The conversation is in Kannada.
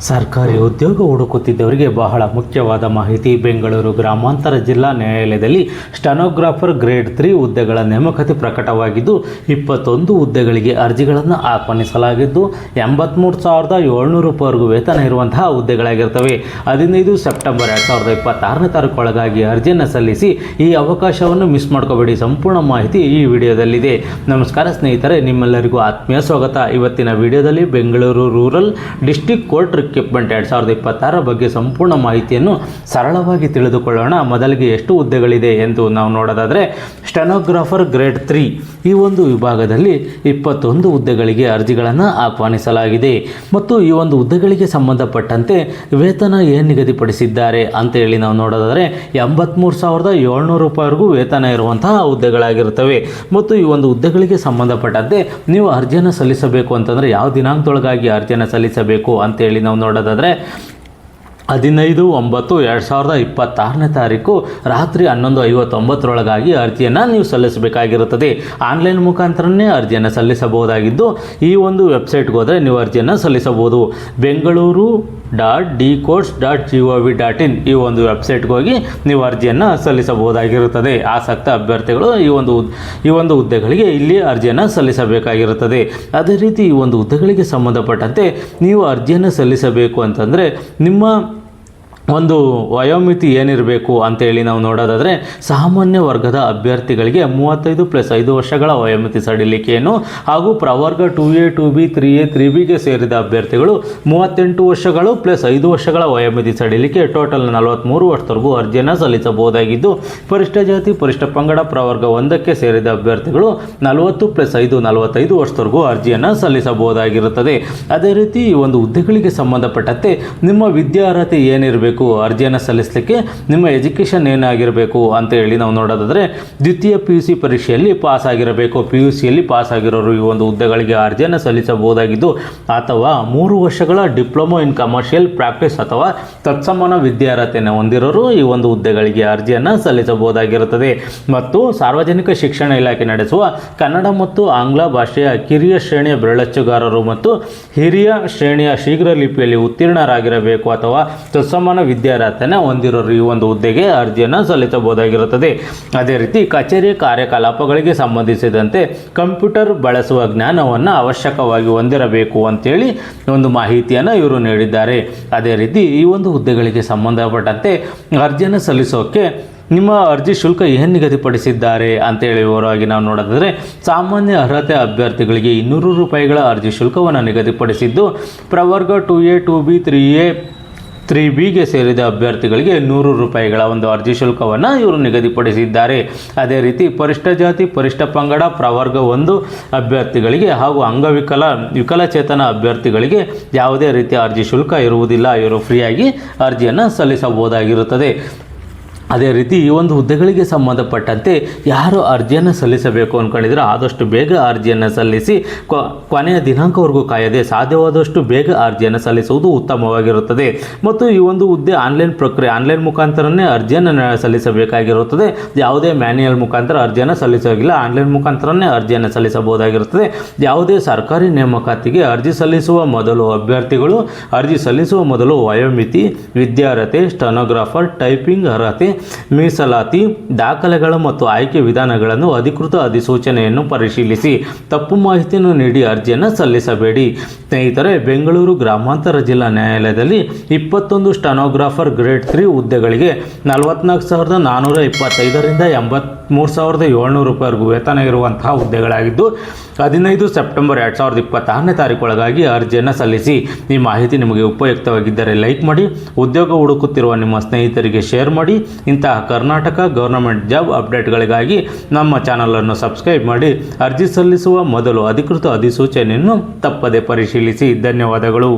ಸರ್ಕಾರಿ ಉದ್ಯೋಗ ಹುಡುಕುತ್ತಿದ್ದವರಿಗೆ ಬಹಳ ಮುಖ್ಯವಾದ ಮಾಹಿತಿ. ಬೆಂಗಳೂರು ಗ್ರಾಮಾಂತರ ಜಿಲ್ಲಾ ನ್ಯಾಯಾಲಯದಲ್ಲಿ ಸ್ಟೆನೋಗ್ರಾಫರ್ ಗ್ರೇಡ್ 3 ಹುದ್ದೆಗಳ ನೇಮಕಾತಿ ಪ್ರಕಟವಾಗಿದ್ದು 21 ಹುದ್ದೆಗಳಿಗೆ ಅರ್ಜಿಗಳನ್ನು ಆಹ್ವಾನಿಸಲಾಗಿದ್ದು 83,700 ರೂಪಾಯಿವರೆಗೂ ವೇತನ ಇರುವಂತಹ ಹುದ್ದೆಗಳಾಗಿರ್ತವೆ. 15 ಸೆಪ್ಟೆಂಬರ್ 2026ನೇ ತಾರೀಕು ಒಳಗಾಗಿ ಅರ್ಜಿಯನ್ನು ಸಲ್ಲಿಸಿ ಈ ಅವಕಾಶವನ್ನು ಮಿಸ್ ಮಾಡ್ಕೋಬೇಡಿ. ಸಂಪೂರ್ಣ ಮಾಹಿತಿ ಈ ವಿಡಿಯೋದಲ್ಲಿದೆ. ನಮಸ್ಕಾರ ಸ್ನೇಹಿತರೆ, ನಿಮ್ಮೆಲ್ಲರಿಗೂ ಆತ್ಮೀಯ ಸ್ವಾಗತ. ಇವತ್ತಿನ ವಿಡಿಯೋದಲ್ಲಿ Bengaluru rural district court recruitment 2026 ಬಗ್ಗೆ ಸಂಪೂರ್ಣ ಮಾಹಿತಿಯನ್ನು ಸರಳವಾಗಿ ತಿಳಿದುಕೊಳ್ಳೋಣ. ಮೊದಲಿಗೆ ಎಷ್ಟು ಹುದ್ದೆಗಳಿದೆ ಎಂದು ನಾವು ನೋಡೋದಾದರೆ, ಸ್ಟೆನೋಗ್ರಾಫರ್ ಗ್ರೇಡ್ 3 ಈ ಒಂದು ವಿಭಾಗದಲ್ಲಿ 21 ಹುದ್ದೆಗಳಿಗೆ ಅರ್ಜಿಗಳನ್ನು ಆಹ್ವಾನಿಸಲಾಗಿದೆ. ಮತ್ತು ಈ ಒಂದು ಹುದ್ದೆಗಳಿಗೆ ಸಂಬಂಧಪಟ್ಟಂತೆ ವೇತನ ಏನು ನಿಗದಿಪಡಿಸಿದ್ದಾರೆ ಅಂತ ಹೇಳಿ ನಾವು ನೋಡೋದಾದರೆ 83,700 ರೂಪಾಯಿವರೆಗೂ ವೇತನ ಇರುವಂತಹ ಹುದ್ದೆಗಳಾಗಿರುತ್ತವೆ. ಮತ್ತು ಈ ಒಂದು ಹುದ್ದೆಗಳಿಗೆ ಸಂಬಂಧಪಟ್ಟಂತೆ ನೀವು ಅರ್ಜಿಯನ್ನು ಸಲ್ಲಿಸಬೇಕು ಅಂತಂದರೆ ಯಾವ ದಿನಾಂಕದೊಳಗಾಗಿ ಅರ್ಜಿಯನ್ನು ಸಲ್ಲಿಸಬೇಕು ಅಂತೇಳಿ ನಾವು ನೋಡೋದಾದರೆ 15/9/2026ನೇ ತಾರೀಕು ರಾತ್ರಿ 11:59 ಅರ್ಜಿಯನ್ನು ನೀವು ಸಲ್ಲಿಸಬೇಕಾಗಿರುತ್ತದೆ. ಆನ್ಲೈನ್ ಮುಖಾಂತರನೇ ಅರ್ಜಿಯನ್ನು ಸಲ್ಲಿಸಬಹುದಾಗಿದ್ದು ಈ ಒಂದು ವೆಬ್ಸೈಟ್ಗೆ ಹೋದರೆ ನೀವು ಅರ್ಜಿಯನ್ನು ಸಲ್ಲಿಸಬಹುದು. bengaluru.dcourts.gov.in ಈ ಒಂದು ವೆಬ್ಸೈಟ್ಗೆ ಹೋಗಿ ನೀವು ಅರ್ಜಿಯನ್ನು ಸಲ್ಲಿಸಬಹುದಾಗಿರುತ್ತದೆ. ಆಸಕ್ತ ಅಭ್ಯರ್ಥಿಗಳು ಈ ಒಂದು ಹುದ್ದೆಗಳಿಗೆ ಇಲ್ಲಿ ಅರ್ಜಿಯನ್ನು ಸಲ್ಲಿಸಬೇಕಾಗಿರುತ್ತದೆ. ಅದೇ ರೀತಿ ಈ ಒಂದು ಹುದ್ದೆಗಳಿಗೆ ಸಂಬಂಧಪಟ್ಟಂತೆ ನೀವು ಅರ್ಜಿಯನ್ನು ಸಲ್ಲಿಸಬೇಕು ಅಂತಂದರೆ ನಿಮ್ಮ ಒಂದು ವಯೋಮಿತಿ ಏನಿರಬೇಕು ಅಂತೇಳಿ ನಾವು ನೋಡೋದಾದರೆ, ಸಾಮಾನ್ಯ ವರ್ಗದ ಅಭ್ಯರ್ಥಿಗಳಿಗೆ 35+5 ವರ್ಷಗಳ ವಯೋಮಿತಿ ಸಡಿಲಿಕೆಯನ್ನು ಹಾಗೂ ಪ್ರವರ್ಗ 2A 2B 3A 3Bಗೆ ಸೇರಿದ ಅಭ್ಯರ್ಥಿಗಳು 38 ವರ್ಷಗಳು +5 ವರ್ಷಗಳ ವಯೋಮಿತಿ ಸಡಿಲಿಕೆ ಟೋಟಲ್ 43 ವರ್ಷದವರೆಗೂ ಅರ್ಜಿಯನ್ನು ಸಲ್ಲಿಸಬಹುದಾಗಿದ್ದು, ಪರಿಷ್ಠ ಜಾತಿ ಪರಿಷ್ಠ ಪಂಗಡ ಪ್ರವರ್ಗ 1ಕ್ಕೆ ಸೇರಿದ ಅಭ್ಯರ್ಥಿಗಳು 40+5 45 ವರ್ಷದವರೆಗೂ ಅರ್ಜಿಯನ್ನು ಸಲ್ಲಿಸಬಹುದಾಗಿರುತ್ತದೆ. ಅದೇ ರೀತಿ ಈ ಒಂದು ಹುದ್ದೆಗಳಿಗೆ ಸಂಬಂಧಪಟ್ಟಂತೆ ನಿಮ್ಮ ವಿದ್ಯಾರ್ಹತೆ ಏನಿರಬೇಕು, ಅರ್ಜಿಯನ್ನು ಸಲ್ಲಿಸಲಿಕ್ಕೆ ನಿಮ್ಮ ಎಜುಕೇಷನ್ ಏನಾಗಿರಬೇಕು ಅಂತ ಹೇಳಿ ನಾವು ನೋಡೋದಾದರೆ, ದ್ವಿತೀಯ PUC ಪರೀಕ್ಷೆಯಲ್ಲಿ ಪಾಸ್ ಆಗಿರಬೇಕು. PUCಯಲ್ಲಿ ಪಾಸ್ ಆಗಿರೋರು ಈ ಒಂದು ಹುದ್ದೆಗಳಿಗೆ ಅರ್ಜಿಯನ್ನು ಸಲ್ಲಿಸಬಹುದಾಗಿದ್ದು, ಅಥವಾ 3 ವರ್ಷಗಳ ಡಿಪ್ಲೊಮಾ ಇನ್ ಕಮರ್ಷಿಯಲ್ ಪ್ರಾಕ್ಟೀಸ್ ಅಥವಾ ತತ್ಸಮಾನ ವಿದ್ಯಾರ್ಹತೆಯನ್ನು ಹೊಂದಿರೋರು ಈ ಒಂದು ಹುದ್ದೆಗಳಿಗೆ ಅರ್ಜಿಯನ್ನು ಸಲ್ಲಿಸಬಹುದಾಗಿರುತ್ತದೆ. ಮತ್ತು ಸಾರ್ವಜನಿಕ ಶಿಕ್ಷಣ ಇಲಾಖೆ ನಡೆಸುವ ಕನ್ನಡ ಮತ್ತು ಆಂಗ್ಲ ಭಾಷೆಯ ಕಿರಿಯ ಶ್ರೇಣಿಯ ಬೆರಳಚ್ಚುಗಾರರು ಮತ್ತು ಹಿರಿಯ ಶ್ರೇಣಿಯ ಶೀಘ್ರ ಲಿಪಿಯಲ್ಲಿ ಉತ್ತೀರ್ಣರಾಗಿರಬೇಕು ಅಥವಾ ತತ್ಸಮಾನ ವಿದ್ಯಾರ್ಹತೆಯನ್ನು ಹೊಂದಿರೋರು ಈ ಒಂದು ಹುದ್ದೆಗೆ ಅರ್ಜಿಯನ್ನು ಸಲ್ಲಿಸಬಹುದಾಗಿರುತ್ತದೆ. ಅದೇ ರೀತಿ ಕಚೇರಿ ಕಾರ್ಯಕಲಾಪಗಳಿಗೆ ಸಂಬಂಧಿಸಿದಂತೆ ಕಂಪ್ಯೂಟರ್ ಬಳಸುವ ಜ್ಞಾನವನ್ನು ಅವಶ್ಯಕವಾಗಿ ಹೊಂದಿರಬೇಕು ಅಂತೇಳಿ ಒಂದು ಮಾಹಿತಿಯನ್ನು ಇವರು ನೀಡಿದ್ದಾರೆ. ಅದೇ ರೀತಿ ಈ ಒಂದು ಹುದ್ದೆಗಳಿಗೆ ಸಂಬಂಧಪಟ್ಟಂತೆ ಅರ್ಜಿಯನ್ನು ಸಲ್ಲಿಸೋಕೆ ನಿಮ್ಮ ಅರ್ಜಿ ಶುಲ್ಕ ಏನು ನಿಗದಿಪಡಿಸಿದ್ದಾರೆ ಅಂತೇಳಿ ವಿವರವಾಗಿ ನಾವು ನೋಡೋದಾದರೆ, ಸಾಮಾನ್ಯ ಅರ್ಹತೆ ಅಭ್ಯರ್ಥಿಗಳಿಗೆ 200 ರೂಪಾಯಿಗಳ ಅರ್ಜಿ ಶುಲ್ಕವನ್ನು ನಿಗದಿಪಡಿಸಿದ್ದು, ಪ್ರವರ್ಗ 2A 2B 3A 3Bಗೆ ಸೇರಿದ ಅಭ್ಯರ್ಥಿಗಳಿಗೆ 100 ರೂಪಾಯಿಗಳ ಒಂದು ಅರ್ಜಿ ಶುಲ್ಕವನ್ನು ಇವರು ನಿಗದಿಪಡಿಸಿದ್ದಾರೆ. ಅದೇ ರೀತಿ ಪರಿಷ್ಠ ಜಾತಿ ಪರಿಷ್ಠ ಪಂಗಡ ಪ್ರವರ್ಗ 1 ಅಭ್ಯರ್ಥಿಗಳಿಗೆ ಹಾಗೂ ವಿಕಲಚೇತನ ಅಭ್ಯರ್ಥಿಗಳಿಗೆ ಯಾವುದೇ ರೀತಿಯ ಅರ್ಜಿ ಶುಲ್ಕ ಇರುವುದಿಲ್ಲ. ಇವರು ಫ್ರೀಯಾಗಿ ಅರ್ಜಿಯನ್ನು ಸಲ್ಲಿಸಬಹುದಾಗಿರುತ್ತದೆ. ಅದೇ ರೀತಿ ಈ ಒಂದು ಹುದ್ದೆಗಳಿಗೆ ಸಂಬಂಧಪಟ್ಟಂತೆ ಯಾರು ಅರ್ಜಿಯನ್ನು ಸಲ್ಲಿಸಬೇಕು ಅಂದ್ಕೊಂಡಿದ್ರೆ ಆದಷ್ಟು ಬೇಗ ಅರ್ಜಿಯನ್ನು ಸಲ್ಲಿಸಿ ಕೊನೆಯ ದಿನಾಂಕವರೆಗೂ ಕಾಯದೆ ಸಾಧ್ಯವಾದಷ್ಟು ಬೇಗ ಅರ್ಜಿಯನ್ನು ಸಲ್ಲಿಸುವುದು ಉತ್ತಮವಾಗಿರುತ್ತದೆ. ಮತ್ತು ಈ ಒಂದು ಹುದ್ದೆ ಆನ್ಲೈನ್ ಮುಖಾಂತರನೇ ಅರ್ಜಿಯನ್ನು ಸಲ್ಲಿಸಬೇಕಾಗಿರುತ್ತದೆ. ಯಾವುದೇ ಮ್ಯಾನ್ಯುಯಲ್ ಮುಖಾಂತರ ಅರ್ಜಿಯನ್ನು ಸಲ್ಲಿಸೋಗಿಲ್ಲ, ಆನ್ಲೈನ್ ಮುಖಾಂತರನೇ ಅರ್ಜಿಯನ್ನು ಸಲ್ಲಿಸಬಹುದಾಗಿರುತ್ತದೆ. ಯಾವುದೇ ಸರ್ಕಾರಿ ನೇಮಕಾತಿಗೆ ಅರ್ಜಿ ಸಲ್ಲಿಸುವ ಮೊದಲು ಅಭ್ಯರ್ಥಿಗಳು ಅರ್ಜಿ ಸಲ್ಲಿಸುವ ಮೊದಲು ವಯೋಮಿತಿ, ವಿದ್ಯಾರ್ಹತೆ, ಸ್ಟೆನೋಗ್ರಾಫರ್, ಟೈಪಿಂಗ್ ಅರ್ಹತೆ, ಮೀಸಲಾತಿ ದಾಖಲೆಗಳು ಮತ್ತು ಆಯ್ಕೆ ವಿಧಾನಗಳನ್ನು ಅಧಿಕೃತ ಅಧಿಸೂಚನೆಯನ್ನು ಪರಿಶೀಲಿಸಿ ತಪ್ಪು ಮಾಹಿತಿಯನ್ನು ನೀಡಿ ಅರ್ಜಿಯನ್ನು ಸಲ್ಲಿಸಬೇಡಿ. ಸ್ನೇಹಿತರೆ, ಬೆಂಗಳೂರು ಗ್ರಾಮಾಂತರ ಜಿಲ್ಲಾ ನ್ಯಾಯಾಲಯದಲ್ಲಿ 21 ಸ್ಟೆನೋಗ್ರಾಫರ್ ಗ್ರೇಡ್ 3 ಹುದ್ದೆಗಳಿಗೆ 44,425 ರಿಂದ 83,700 ರೂಪಾಯಿವರೆಗೂ ವೇತನ ಇರುವಂತಹ ಹುದ್ದೆಗಳಾಗಿದ್ದು 15 ಸೆಪ್ಟೆಂಬರ್ 2026ನೇ ತಾರೀಕು ಒಳಗಾಗಿ ಅರ್ಜಿಯನ್ನು ಸಲ್ಲಿಸಿ. ಈ ಮಾಹಿತಿ ನಿಮಗೆ ಉಪಯುಕ್ತವಾಗಿದ್ದರೆ ಲೈಕ್ ಮಾಡಿ, ಉದ್ಯೋಗ ಹುಡುಕುತ್ತಿರುವ ನಿಮ್ಮ ಸ್ನೇಹಿತರಿಗೆ ಶೇರ್ ಮಾಡಿ. ಇಂತಹ ಕರ್ನಾಟಕ ಗವರ್ನಮೆಂಟ್ ಜಾಬ್ ಅಪ್ಡೇಟ್ಗಳಿಗಾಗಿ ನಮ್ಮ ಚಾನಲನ್ನು ಸಬ್ಸ್ಕ್ರೈಬ್ ಮಾಡಿ. ಅರ್ಜಿ ಸಲ್ಲಿಸುವ ಮೊದಲು ಅಧಿಕೃತ ಅಧಿಸೂಚನೆಯನ್ನು ತಪ್ಪದೆ ಪರಿಶೀಲಿಸಿ. ಧನ್ಯವಾದಗಳು.